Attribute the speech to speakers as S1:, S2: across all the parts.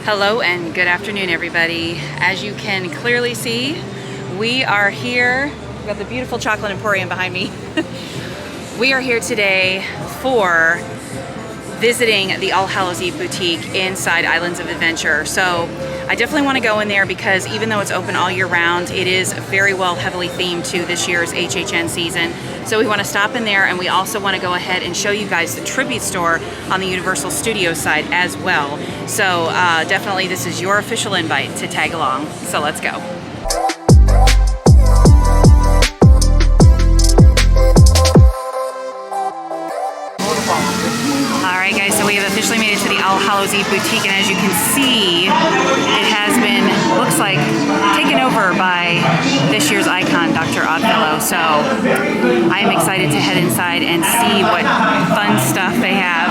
S1: Hello and good afternoon, everybody. As you can clearly see, we are here. We've got the beautiful Chocolate Emporium behind me. We are here today for visiting the All Hallows Eve boutique inside Islands of Adventure. So I definitely want to go in there because even though it's open all year round, it is very well heavily themed to this year's HHN season. So we want to stop in there, and we also want to go ahead and show you guys the tribute store on the Universal Studios side as well. So definitely this is your official invite to tag along. So let's go. Alright guys, so we have officially made it to the All Hallows Eve boutique, and as you can see, it has been, looks like, taken over by this year's icon, Dr. Oddfellow. So I am excited to head inside and see what fun stuff they have.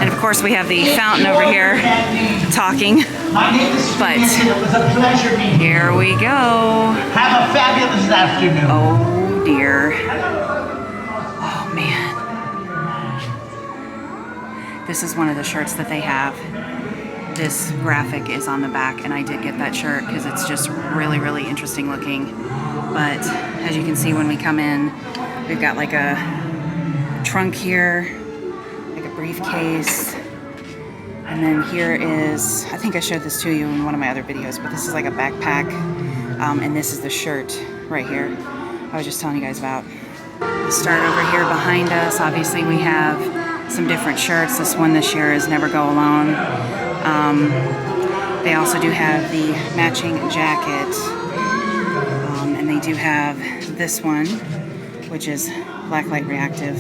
S1: And of course we have the fountain over here talking. But here we go.
S2: Have a fabulous afternoon.
S1: Oh dear. Oh man. This is one of the shirts that they have. This graphic is on the back, and I did get that shirt because it's just really, really interesting looking. But as you can see when we come in, we've got like a trunk here, like a briefcase. And then here is, I think I showed this to you in one of my other videos, but this is like a backpack. And this is the shirt right here I was just telling you guys about. We'll start over here behind us. Obviously we have some different shirts. This one this year is Never Go Alone. They also do have the matching jacket. And they do have this one, which is blacklight reactive.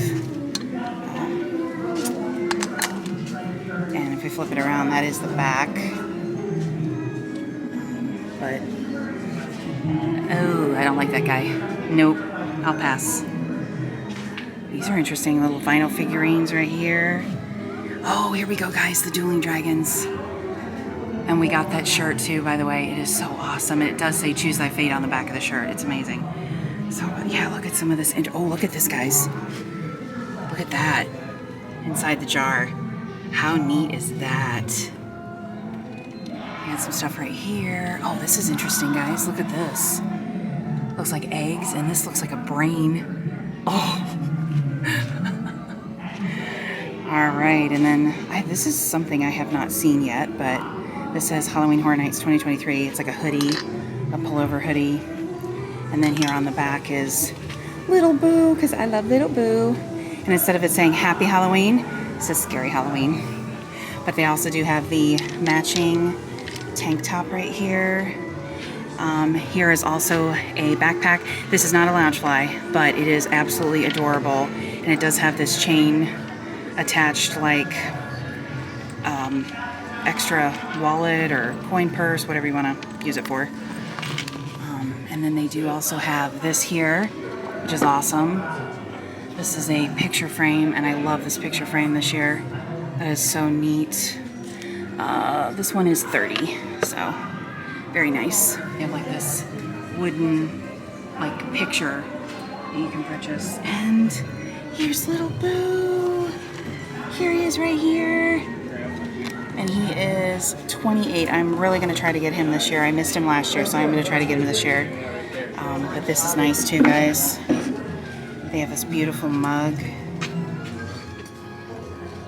S1: And if we flip it around, that is the back. But, oh, I don't like that guy. Nope, I'll pass. These are interesting little vinyl figurines right here. Oh, here we go, guys, the Dueling Dragons. And we got that shirt too, by the way. It is so awesome. And it does say Choose Thy Fate on the back of the shirt. It's amazing. So, yeah, look at some of this. Oh, look at this, guys. Look at that inside the jar. How neat is that? We got some stuff right here. Oh, this is interesting, guys. Look at this. Looks like eggs, and this looks like a brain. Oh. All right, and then this is something I have not seen yet, but this says Halloween Horror Nights 2023. It's like a hoodie, a pullover hoodie. And then here on the back is Little Boo, because I love Little Boo. And instead of it saying Happy Halloween, it says Scary Halloween. But they also do have the matching tank top right here. Here is also a backpack. This is not a Loungefly, but it is absolutely adorable. And it does have this chain attached, like extra wallet or coin purse, whatever you want to use it for. And then they do also have this here, which is awesome. This is a picture frame, and I love this picture frame this year. That is so neat. This one is $30, so very nice. They have like this wooden like picture that you can purchase. And here's Little Boo. Here he is right here. And he is 28. I'm really going to try to get him this year. I missed him last year, so I'm going to try to get him this year. But this is nice too, guys. They have this beautiful mug.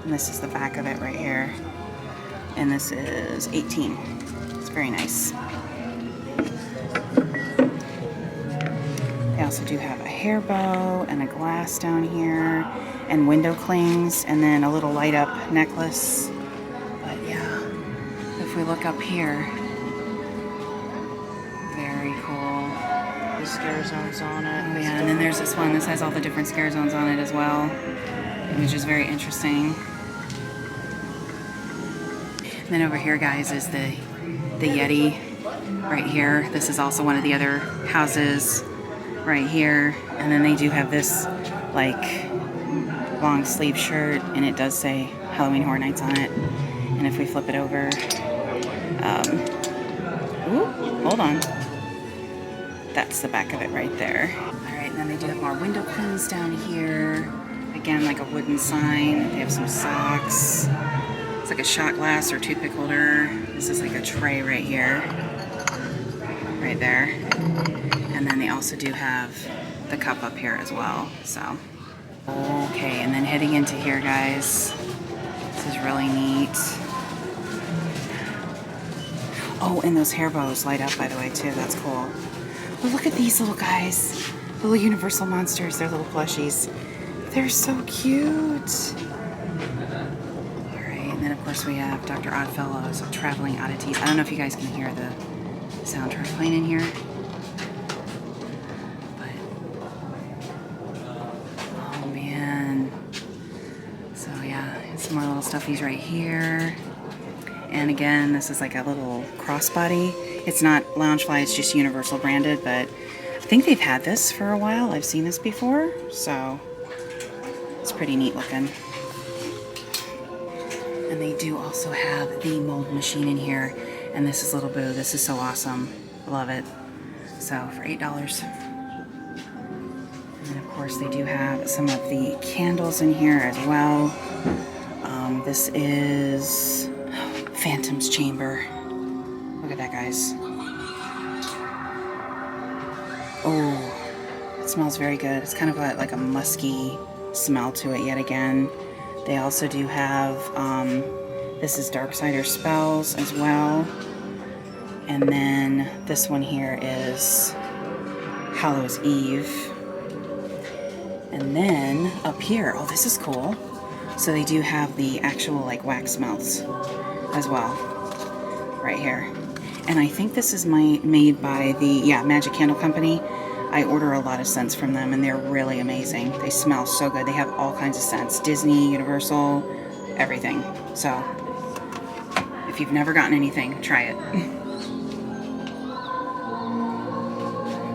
S1: And this is the back of it right here. And this is 18. It's very nice. They also do have a hair bow and a glass down here and window clings and then a little light up necklace. But yeah, if we look up here, very cool.
S2: The scare zones on it.
S1: Oh yeah, and then there's this one. This has all the different scare zones on it as well, which is very interesting. And then over here, guys, is the Yeti right here. This is also one of the other houses right here. And then they do have this like long sleeve shirt, and it does say Halloween Horror Nights on it. And if we flip it over, ooh, hold on. That's the back of it right there. All right, and then they do have more window clings down here. Again, like a wooden sign. They have some socks. It's like a shot glass or toothpick holder. This is like a tray right here. Right there. And then they also do have the cup up here as well. So, okay, and then heading into here, guys. This is really neat. Oh, and those hair bows light up, by the way, too. That's cool. Oh, look at these little guys. Little Universal monsters. They're little plushies. They're so cute. All right, and then of course we have Dr. Oddfellow's Traveling Oddities. I don't know if you guys can hear the soundtrack playing in here. But, oh man. So yeah, some more little stuffies right here. And again, this is like a little crossbody. It's not Loungefly, it's just Universal branded, but I think they've had this for a while. I've seen this before, so it's pretty neat looking. And they do also have the mold machine in here. And this is Little Boo. This is so awesome. I love it. So for $8. And then of course they do have some of the candles in here as well. This is Phantom's Chamber. Look at that, guys. Oh, it smells very good. It's kind of like a musky smell to it yet again. They also do have, this is Darksider Spells as well. And then this one here is Hallows Eve. And then up here, oh, this is cool. So they do have the actual like wax melts as well, right here. And I think this is made by the, Magic Candle Company. I order a lot of scents from them and they're really amazing. They smell so good. They have all kinds of scents. Disney, Universal, everything. So if you've never gotten anything, try it.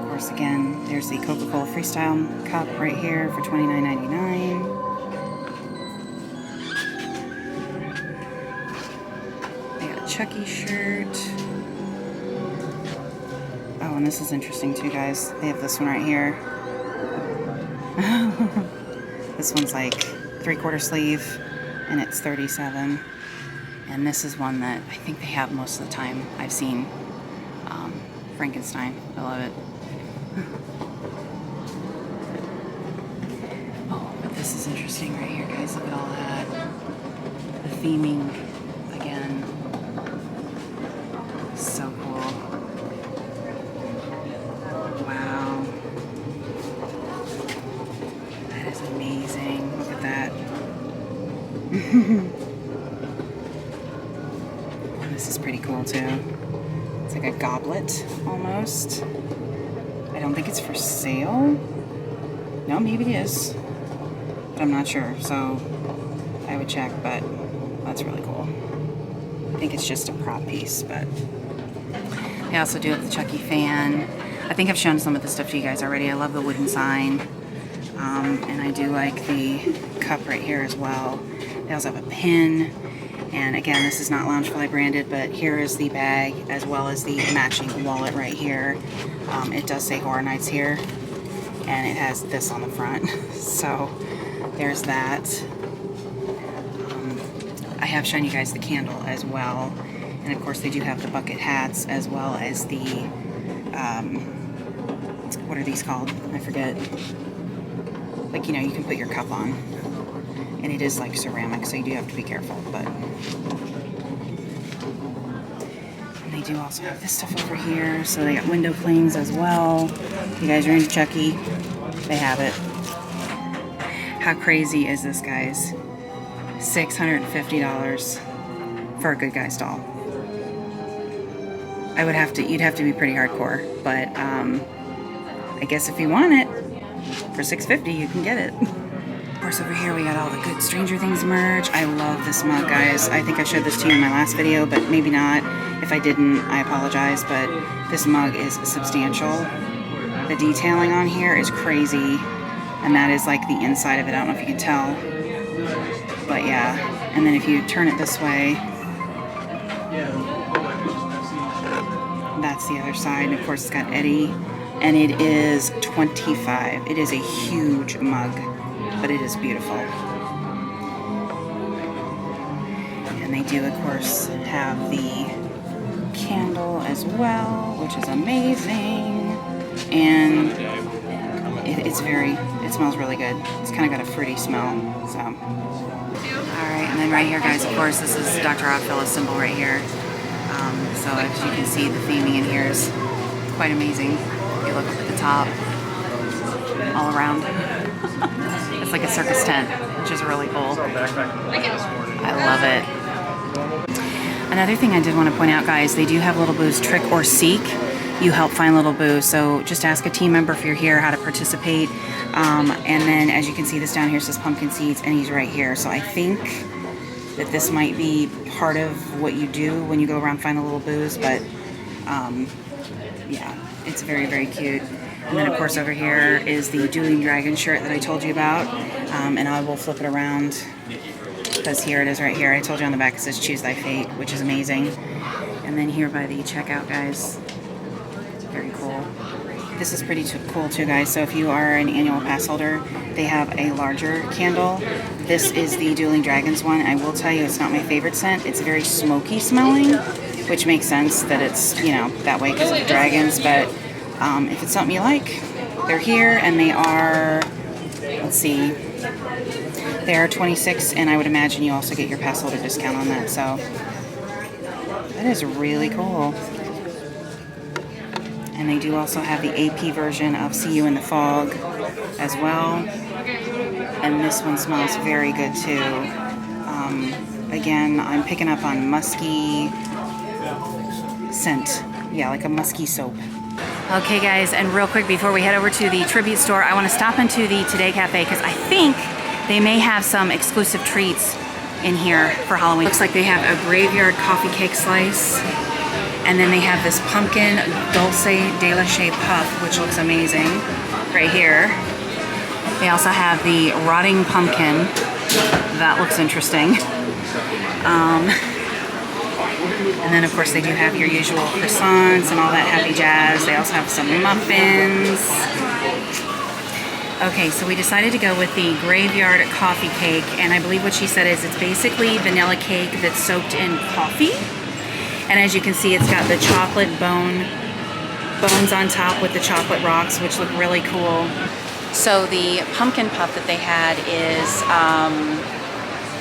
S1: Of course, again, there's the Coca-Cola Freestyle cup right here for $29.99. They got a Chucky shirt. Oh, and this is interesting too, guys. They have this one right here. This one's like 3/4 sleeve, and it's $37. And this is one that I think they have most of the time. I've seen Frankenstein. I love it. Oh, but this is interesting right here, guys. Look at all that. The theming again. So cool. Wow. That is amazing. Look at that. This is pretty cool too. It's like a goblet almost. I don't think it's for sale. No, maybe it is. But I'm not sure, so I would check, but that's really cool. I think it's just a prop piece, but they also do have the Chucky fan. I think I've shown some of the stuff to you guys already. I love the wooden sign. And I do like the cup right here as well. They also have a pin. And again, this is not Loungefly branded, but here is the bag as well as the matching wallet right here. It does say Horror Nights here. And it has this on the front. So there's that. I have shown you guys the candle as well. And of course they do have the bucket hats as well as the, what are these called? I forget. Like, you know, you can put your cup on. And it is like ceramic, so you do have to be careful, but. And they do also have this stuff over here. So they got window clings as well. If you guys are into Chucky, they have it. How crazy is this, guys? $650 for a Good Guys doll. You'd have to be pretty hardcore, but I guess if you want it for $650, you can get it. Of course, over here we got all the good Stranger Things merch. I love this mug, guys. I think I showed this to you in my last video, but maybe not. If I didn't, I apologize, but this mug is substantial. The detailing on here is crazy, and that is like the inside of it. I don't know if you can tell, but yeah. And then if you turn it this way, that's the other side. And of course, it's got Eddie, and it is $25. It is a huge mug, but it is beautiful. And they do, of course, have the candle as well, which is amazing. And it smells really good. It's kind of got a fruity smell, so. Alright, and then right here, guys, of course, this is Dr. Oddfellow's symbol right here. So as you can see, the theming in here is quite amazing. If you look up at the top, all around. It's like a circus tent, which is really cool. I love it. Another thing I did want to point out, guys, they do have Little Boo's Trick or Seek. You help find Little Boo, so just ask a team member if you're here how to participate. And then, as you can see, this down here says pumpkin seeds, and he's right here. So I think that this might be part of what you do when you go around find the Little Boos, but yeah, it's very, very cute. And then, of course, over here is the Dueling Dragon shirt that I told you about, and I will flip it around because here it is right here. I told you on the back it says Choose Thy Fate, which is amazing. And then here by the checkout, guys, very cool. This is pretty cool too, guys. So if you are an annual pass holder, they have a larger candle. This is the Dueling Dragons one. I will tell you, it's not my favorite scent. It's very smoky smelling, which makes sense that it's, you know, that way because of the dragons. But if it's something you like, they're here, and they are, let's see, they are 26, and I would imagine you also get your pass holder discount on that. So that is really cool. And they do also have the AP version of See You in the Fog as well. And this one smells very good too. Again, I'm picking up on musky scent. Yeah, like a musky soap. Okay, guys, and real quick before we head over to the tribute store, I want to stop into the Today Cafe because I think they may have some exclusive treats in here for Halloween. Looks like they have a graveyard coffee cake slice. And then they have this pumpkin dulce de leche puff, which looks amazing right here. They also have the rotting pumpkin. That looks interesting. And then, of course, they do have your usual croissants and all that happy jazz. They also have some muffins. Okay, so we decided to go with the graveyard coffee cake. And I believe what she said is it's basically vanilla cake that's soaked in coffee. And as you can see, it's got the chocolate bones on top with the chocolate rocks, which look really cool. So the pumpkin puff that they had is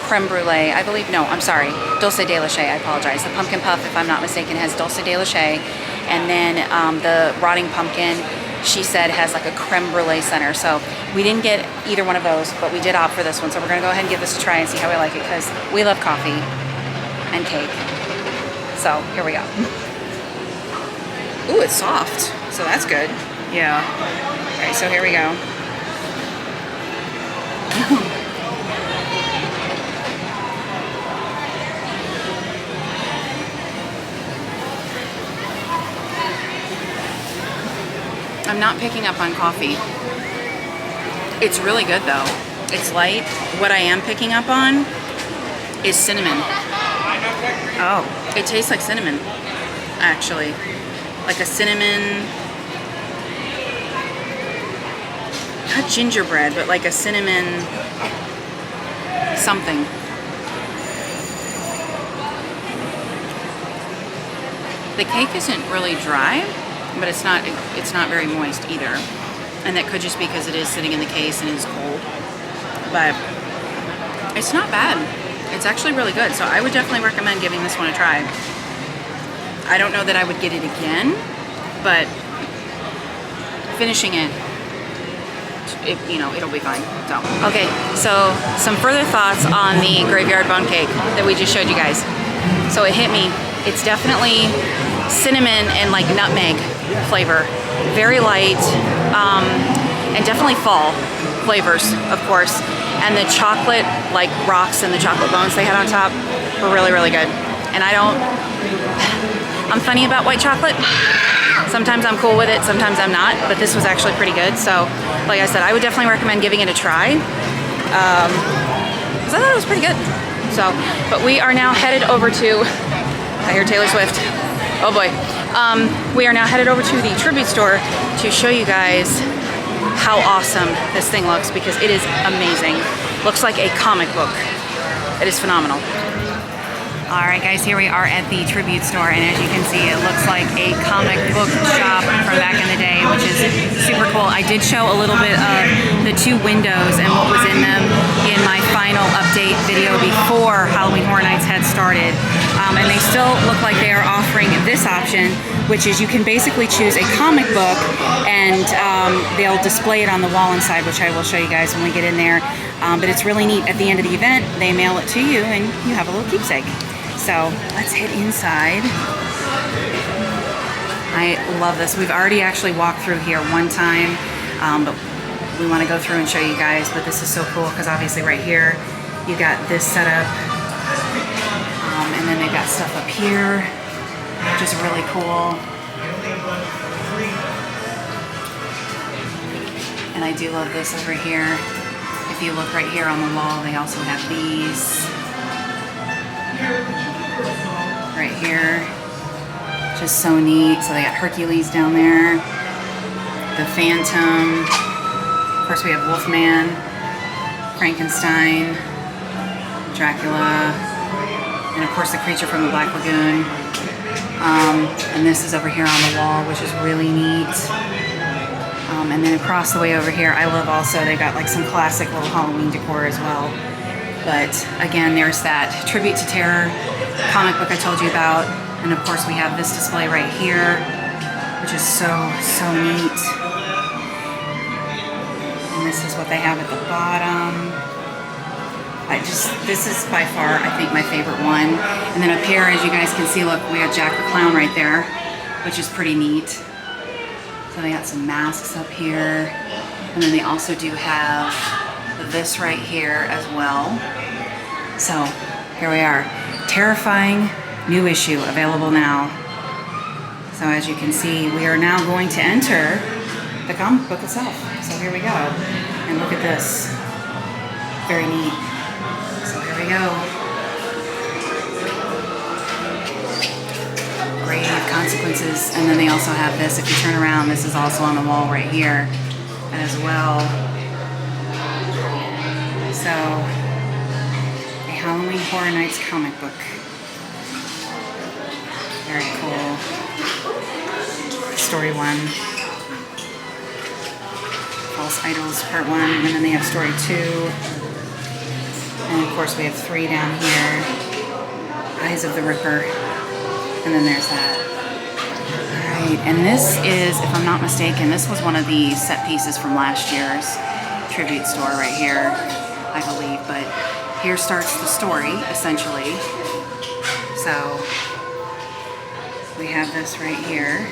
S1: creme brulee, I believe. No, I'm sorry, dulce de leche, I apologize. The pumpkin puff, if I'm not mistaken, has dulce de leche. And then the rotting pumpkin, she said, has like a creme brulee center. So we didn't get either one of those, but we did opt for this one. So we're gonna go ahead and give this a try and see how we like it, because we love coffee and cake. So here we go. Ooh, it's soft, so that's good. Yeah. All right, so here we go. I'm not picking up on coffee. It's really good though. It's light. What I am picking up on is cinnamon. Oh, it tastes like cinnamon, actually. Like a cinnamon, not gingerbread, but like a cinnamon something. The cake isn't really dry, but it's not very moist either. And that could just be because it is sitting in the case and it is cold. But it's not bad. It's actually really good, so I would definitely recommend giving this one a try. I don't know that I would get it again, but finishing it, you know, it'll be fine. So, okay, so some further thoughts on the graveyard bun cake that we just showed you guys. So it hit me. It's definitely cinnamon and like nutmeg flavor, very light, and definitely fall flavors, of course. And the chocolate, like rocks and the chocolate bones they had on top were really, really good. And I'm funny about white chocolate. Sometimes I'm cool with it, sometimes I'm not, but this was actually pretty good. So, like I said, I would definitely recommend giving it a try. Because I thought it was pretty good. So, but we are now headed over to, I hear Taylor Swift. Oh boy. We are now headed over to the tribute store to show you guys how awesome this thing looks, because it is amazing. Looks like a comic book. It is phenomenal. All right, guys, here we are at the tribute store, and as you can see, it looks like a comic book shop from back in the day, which is super cool. I did show a little bit of the 2 windows and what was in them in my final update video before Halloween Horror Nights had started, and they still look like they are offering this option, which is you can basically choose a comic book, and they'll display it on the wall inside, which I will show you guys when we get in there. But it's really neat. At the end of the event, they mail it to you, and you have a little keepsake. So let's head inside. I love this. We've already actually walked through here one time, but we want to go through and show you guys. But this is so cool because obviously right here you got this setup, and then they've got stuff up here, which is really cool. And I do love this over here. If you look right here on the wall, they also have these right here, just so neat. So they got Hercules down there, the Phantom, of course we have Wolfman, Frankenstein, Dracula, and of course the creature from the Black Lagoon. And this is over here on the wall, which is really neat. And then across the way over here, I love also, they got like some classic little Halloween decor as well. But again, there's that Tribute to Terror comic book I told you about. And of course we have this display right here, which is so neat. And this is what they have at the bottom. This is by far, I think, my favorite one. And then up here, as you guys can see, look, we have Jack the Clown right there, which is pretty neat. So they got some masks up here. And then they also do have this right here as well. So here we are. Terrifying new issue available now. So as you can see, we are now going to enter the comic book itself. So here we go. And look at this. Very neat. So here we go. Grave Consequences. And then they also have this. If you turn around, this is also on the wall right here as well. So, a Halloween Horror Nights comic book. Very cool. Story 1. False Idols Part 1, and then they have Story 2. And of course we have 3 down here. Eyes of the Ripper. And then there's that. Alright, and this is, if I'm not mistaken, this was one of the set pieces from last year's tribute store right here, I believe. But here starts the story, essentially. So we have this right here.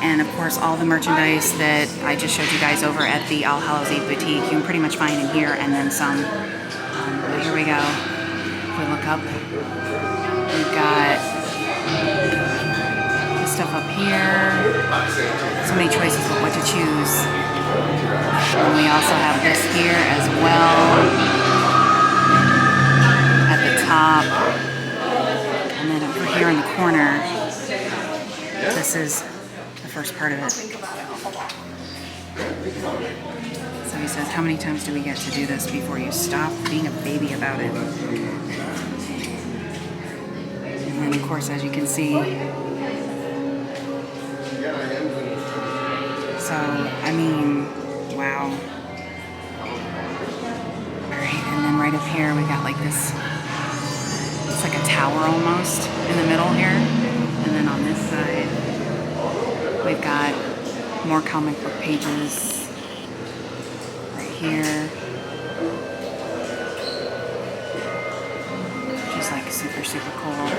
S1: And of course all the merchandise that I just showed you guys over at the All Hallows Eve boutique, you can pretty much find in here and then some. But here we go. If we look up, we've got this stuff up here. So many choices of what to choose. And we also have this here as well at the top. And then over here in the corner, this is the first part of it. So he says, how many times do we get to do this before you stop being a baby about it? And then of course, as you can see, so, I mean, wow. Alright, and then right up here we got like this, it's like a tower almost in the middle here. And then on this side, we've got more comic book pages right here. Just like super cool.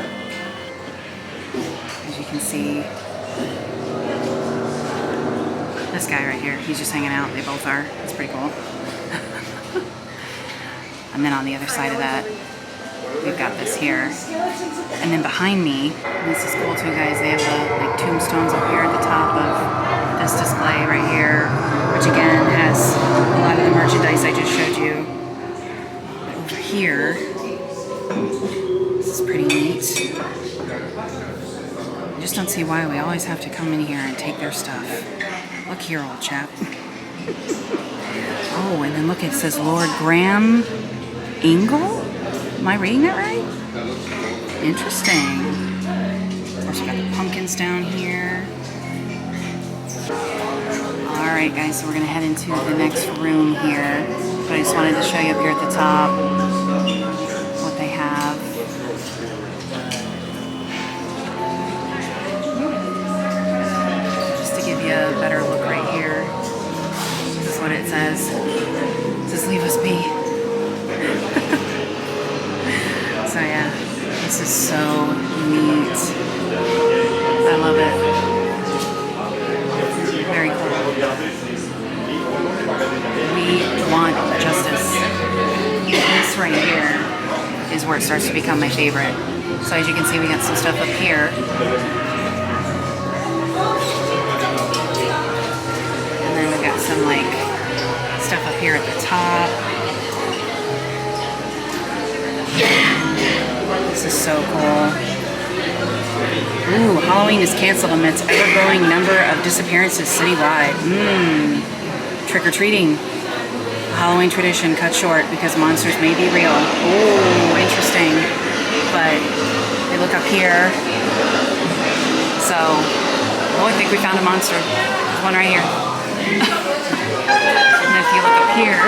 S1: As you can see, this guy right here, he's just hanging out. They both are. It's pretty cool. And then on the other side of that, we've got this here. And then behind me, this is cool too, guys, they have the like tombstones up here at the top of this display right here, which again has a lot of the merchandise I just showed you. But over here, this is pretty neat. I just don't see why we always have to come in here and take their stuff. Look here, old chap. Oh, and then look, it says Lord Graham Ingle? Am I reading that right? Interesting. Of course, we got the pumpkins down here. Alright guys, so we're going to head into the next room here. But I just wanted to show you up here at the top what they have. Just to give you a better look right here. This is what it says. It says, leave us be. So yeah, this is so neat. I love it. Very cool. We want justice. This right here is where it starts to become my favorite. So as you can see, we got some stuff up here. And then we got some like stuff up here at the top. This is so cool. Ooh, Halloween is canceled amidst ever-growing number of disappearances citywide. Trick-or-treating. Halloween tradition cut short because monsters may be real. Ooh, interesting. But they look up here. So, oh, I think we found a monster. There's one right here. And if you look up here,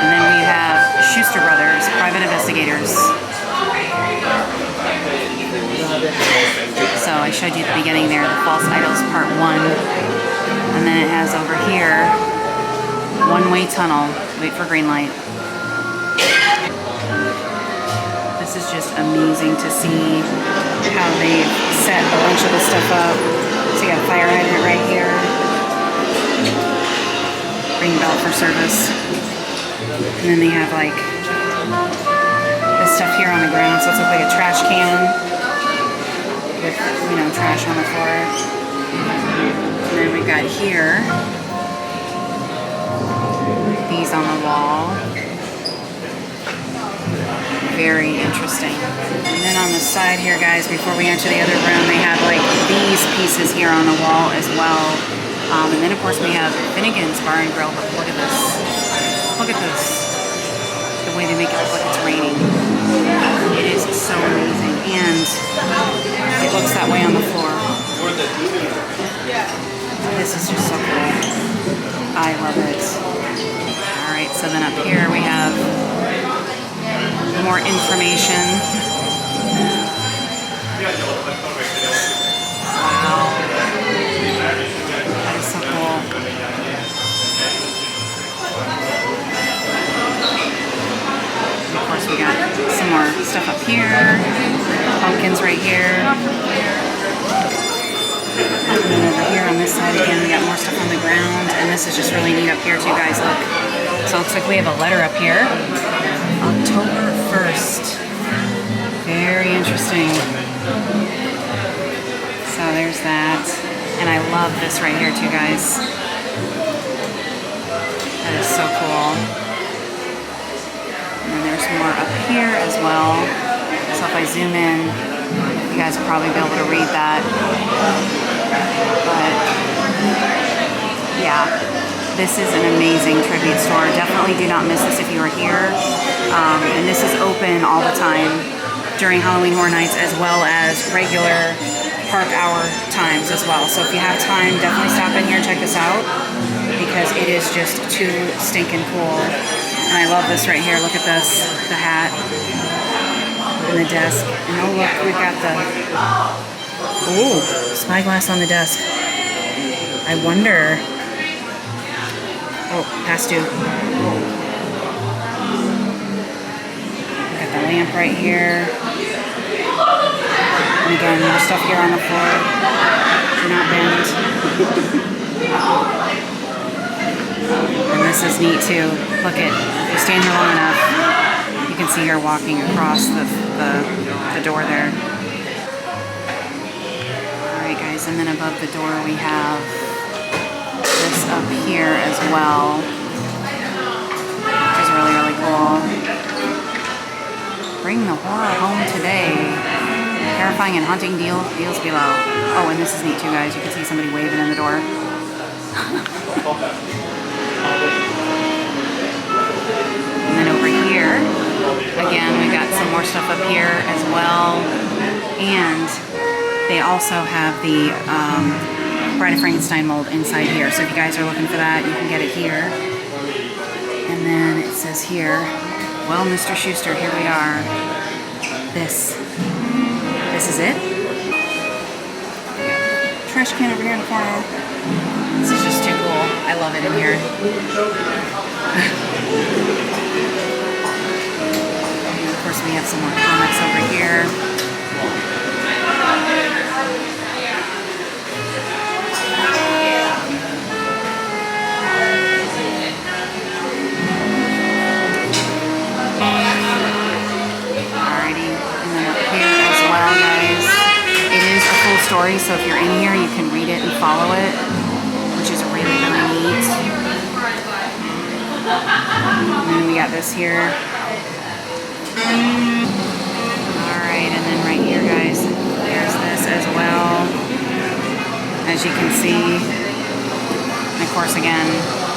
S1: and then we have Schuster Brothers, private investigators. So I showed you at the beginning there, the False Idols Part 1. And then it has over here, one-way tunnel, wait for green light. This is just amazing to see how they've set a bunch of this stuff up. So you got a fire hydrant right here. Ring bell for service. And then they have like this stuff here on the ground, so it's like a trash can with, you know, trash on the floor. And then we got here these on the wall. Very interesting. And then on the side here, guys, before we enter the other room, they have like these pieces here on the wall as well. And then of course we have Finnegan's Bar and Grill. But look at this. Look at this. The way they make it look like it's raining. It is so amazing. And it looks that way on the floor. This is just so cool. I love it. Alright, so then up here we have more information. Wow. That is so cool. Of course, we got some more stuff up here. Pumpkins right here. And then over here on this side again, we got more stuff on the ground. And this is just really neat up here too, guys. Look. So it looks like we have a letter up here. October 1st. Very interesting. So there's that. And I love this right here too, guys. That is so cool. And then there's more up here as well. So if I zoom in, you guys will probably be able to read that. But yeah, this is an amazing tribute store. Definitely do not miss this if you are here. And this is open all the time during Halloween Horror Nights as well as regular park hour times as well. So if you have time, definitely stop in here and check this out because it is just too stinking cool. And I love this right here. Look at this, the hat and the desk. And oh look, we've got the, oh, spyglass on the desk. I wonder, oh, past due. Got the lamp right here. And again, more stuff here on the floor. Do not bend. And this is neat too. Look at, if you stand here long enough, you can see her walking across the door there. Alright guys, and then above the door we have this up here as well. Which is really, really cool. Bring the horror home today. Terrifying and haunting deals below. Oh, and this is neat too, guys. You can see somebody waving in the door. And then over here, Again, we got some more stuff up here as well. And they also have the Bride of Frankenstein mold inside here. So if you guys are looking for that, you can get it here. And then it says here, well, Mr. Schuster, here we are. This is it. Trash can over here in the corner. This is just too cool. I love it in here. And of course, we have some more comics over here. Story, so if you're in here, you can read it and follow it, which is really, really neat. And then we got this here. Alright, and then right here, guys, there's this as well, as you can see. And of course, again,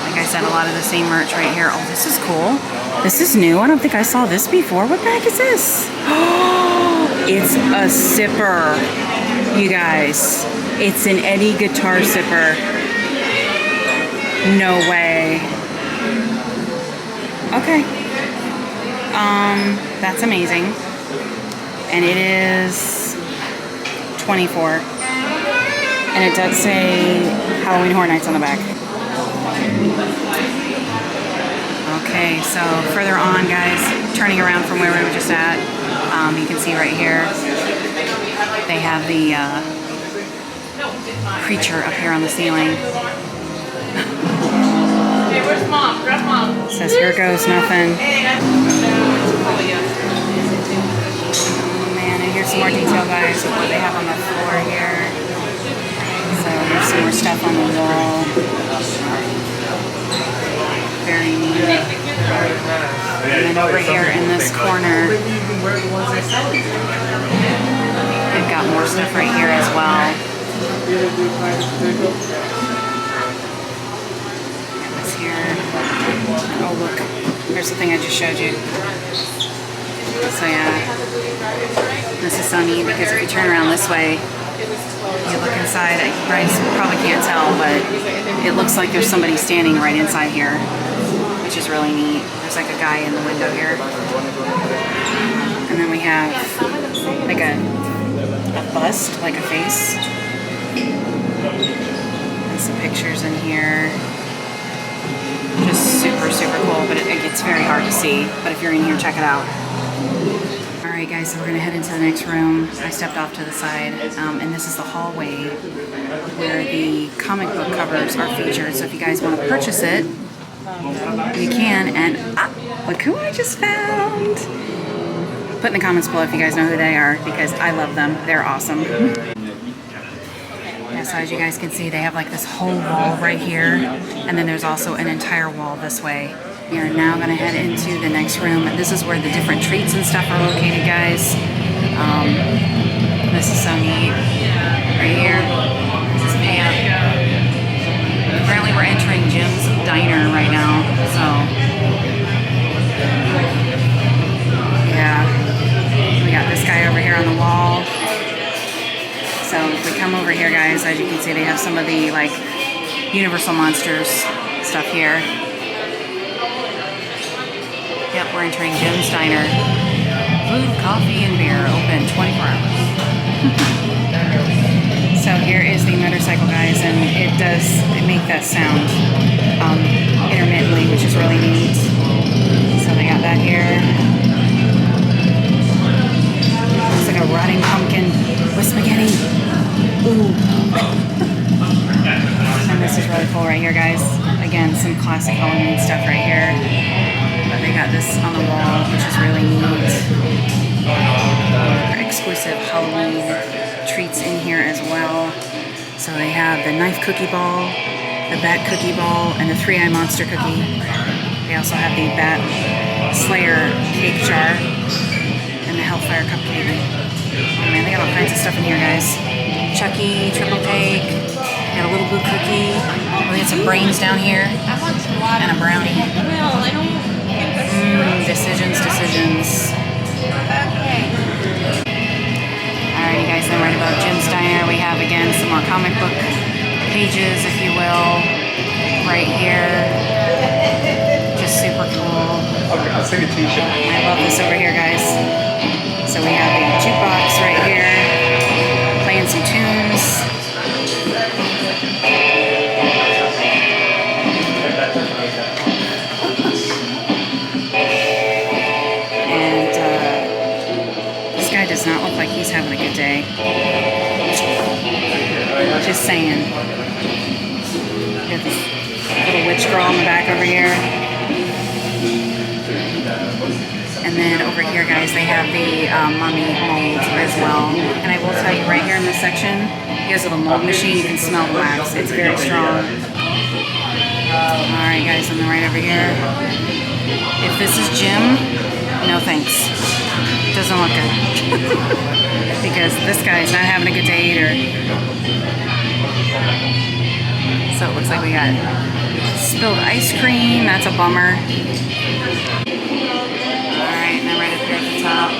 S1: like I said, a lot of the same merch right here. Oh, this is cool. This is new. I don't think I saw this before. What the heck is this? Oh, it's a sipper. You guys, it's an Eddie guitar sipper. No way. Okay. That's amazing. And it is $24. And it does say Halloween Horror Nights on the back. Okay, so further on, guys, turning around from where we were just at, you can see right here, they have the creature up here on the ceiling.
S3: Hey, where's mom? Grab mom.
S1: It says, here goes nothing. Oh man, and here's some more detail, guys, of what they have on the floor here. So there's some more stuff on the wall. Very neat. And then over here in this corner, they've got more stuff right here as well. And this here. Oh look, here's the thing I just showed you. So yeah, this is so neat because if you turn around this way, you look inside, you guys probably can't tell, but it looks like there's somebody standing right inside here, which is really neat. There's like a guy in the window here. And then we have like a bust, like a face. And some pictures in here. Just super, super cool, but it gets very hard to see. But if you're in here, check it out. Alright guys, so we're going to head into the next room. I stepped off to the side, and this is the hallway where the comic book covers are featured. So if you guys want to purchase it, you can. And look who I just found! Put in the comments below if you guys know who they are, because I love them. They're awesome. Yeah, so as you guys can see, they have like this whole wall right here, and then there's also an entire wall this way. We are now going to head into the next room. This is where the different treats and stuff are located, guys. This is so neat. Right here, this is pay up. Apparently we're entering Jim's Diner right now, so yeah. We got this guy over here on the wall. So if we come over here, guys, as you can see, they have some of the like Universal Monsters stuff here. Yep, we're entering Jim's Diner. Food, coffee, and beer, open 24 hours. So here is the motorcycle, guys, and it make that sound intermittently, which is really neat. So they got that here. Looks like a rotting pumpkin with spaghetti. Ooh. And this is really cool right here, guys. Again, some classic Halloween stuff right here. But they got this on the wall, which is really neat. Exclusive Halloween treats in here as well. So they have the knife cookie ball, the bat cookie ball, and the 3-eye monster cookie. They also have the bat slayer cake jar and the hellfire cupcake. Oh man, they got all kinds of stuff in here, guys. Chucky, triple cake, and a little blue cookie. We got some brains down here, and a brownie. decisions. Alrighty guys, then right above Jim's Diner we have again some more comic book pages, if you will, right here. Just super cool.
S4: Okay, I'll take a t-shirt.
S1: I love this over here, guys. So we have a jukebox right here, playing some tunes. And this guy does not look like he's having a good day. Just saying. Got this little witch girl in the back over here. And then over here, guys, they have the mummy mold as well. And I will tell you, right here in this section, he has a little mold machine. You can smell the wax. It's very strong. Alright, guys, and then right over here. If this is Jim, no thanks. Doesn't look good. Because this guy's not having a good day either. So it looks like we got spilled ice cream. That's a bummer. Alright, and then right up here at the top.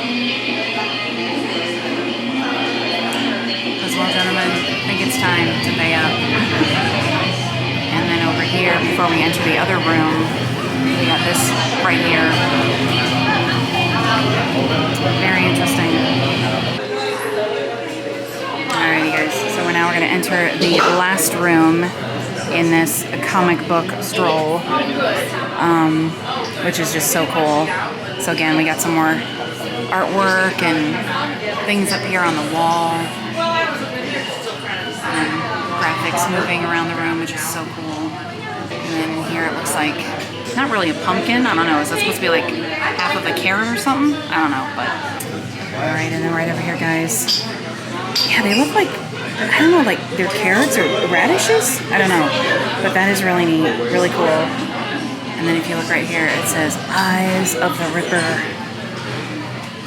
S1: As well, gentlemen, I think it's time to pay up. And then over here, before we enter the other room, we got this right here. Very interesting. Alrighty guys, so now we're going to enter the last room in this comic book stroll, which is just so cool. So again, we got some more artwork and things up here on the wall. Graphics moving around the room, which is so cool. And then here it looks like, not really a pumpkin, I don't know, is that supposed to be like half of a carrot or something? I don't know, but. Alright, and then right over here, guys. Yeah, they look like, I don't know, like they're carrots or radishes? I don't know, but that is really neat, really cool. And then if you look right here, it says Eyes of the Ripper.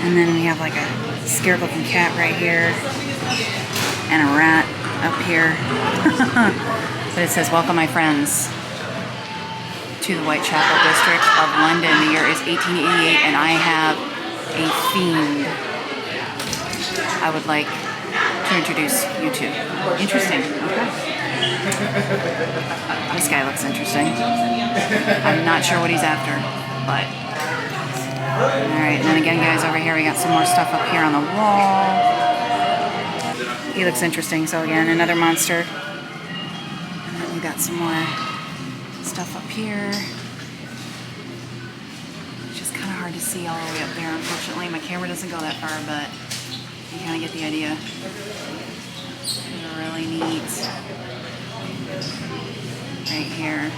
S1: And then we have like a scared looking cat right here. And a rat up here. But it says, welcome my friends to the Whitechapel district of London. The year is 1888 and I have a fiend I would like to introduce you to. Interesting. Okay. This guy looks interesting. I'm not sure what he's after, but. Alright, and then again, guys, over here we got some more stuff up here on the wall. He looks interesting. So again, another monster. And then we got some more stuff up here. It's just kind of hard to see all the way up there, unfortunately. My camera doesn't go that far, but you kind of get the idea. They're really neat. Right here.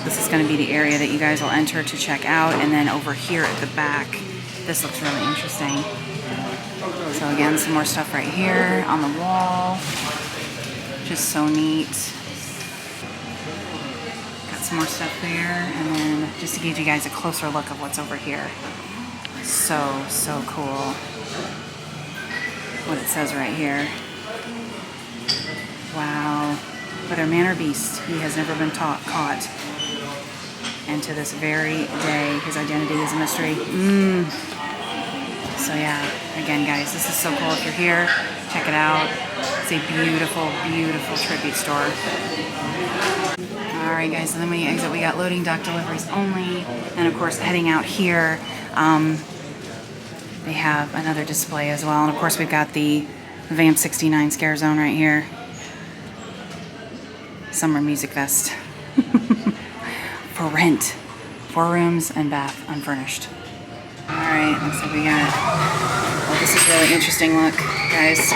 S1: This is going to be the area that you guys will enter to check out. And then over here at the back, this looks really interesting. So again, some more stuff right here on the wall. Just so neat. Got some more stuff there. And then just to give you guys a closer look of what's over here. So, so cool. What it says right here. Wow. Whether man or beast, he has never been caught. And to this very day, his identity is a mystery. So yeah, again guys, this is so cool. If you're here, check it out. It's a beautiful, beautiful tribute store. Alright guys, and then when you exit, we got loading dock deliveries only. And of course, heading out here, they have another display as well. And of course, we've got the Vamp 69 Scare Zone right here. Summer Music Fest. For rent. 4 rooms and bath, unfurnished. Alright, looks like we got, well, this is really interesting look, guys.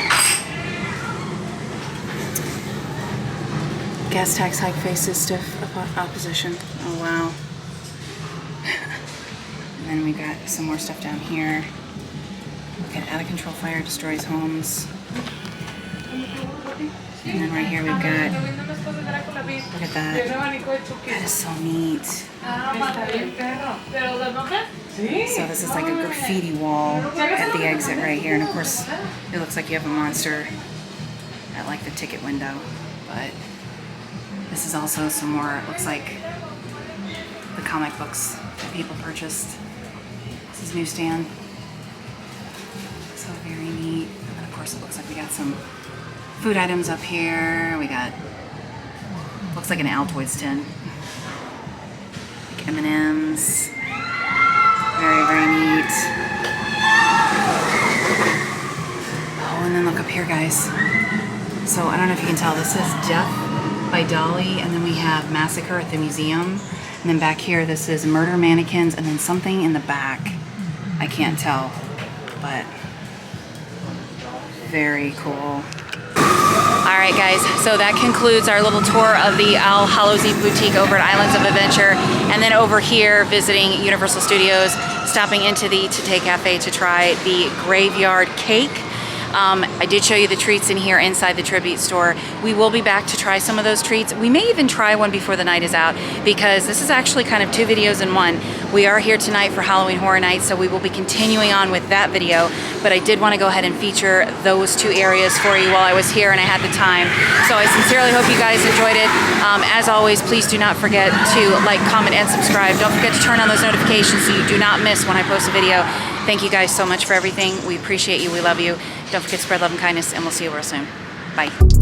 S1: Gas tax hike faces stiff opposition. Oh wow. And then we got some more stuff down here. Look at out of control fire destroys homes. And then right here we've got, look at that. That is so neat. So this is like a graffiti wall at the exit right here. And of course, it looks like you have a monster at like the ticket window. But this is also some more, it looks like the comic books that people purchased. This newsstand. So very neat. And then of course it looks like we got some food items up here. We got, looks like an Altoids tin. Like M&Ms. Very, very neat. Oh, and then look up here, guys. So I don't know if you can tell, this is Death by Dolly, and then we have Massacre at the Museum. And then back here, this is Murder Mannequins, and then something in the back. I can't tell, but very cool. All right, guys, so that concludes our little tour of the All Hallows Eve Boutique over at Islands of Adventure. And then over here, visiting Universal Studios, stopping into the Tete Cafe to try the Graveyard Cake. I did show you the treats in here inside the Tribute store. We will be back to try some of those treats. We may even try one before the night is out, because this is actually kind of 2 videos in one. We are here tonight for Halloween Horror Nights, so we will be continuing on with that video, but I did want to go ahead and feature those 2 areas for you while I was here and I had the time. So I sincerely hope you guys enjoyed it. As always, please do not forget to like, comment, and subscribe. Don't forget to turn on those notifications so you do not miss when I post a video. Thank you guys so much for everything. We appreciate you. We love you. Don't forget to spread love and kindness, and we'll see you real soon. Bye.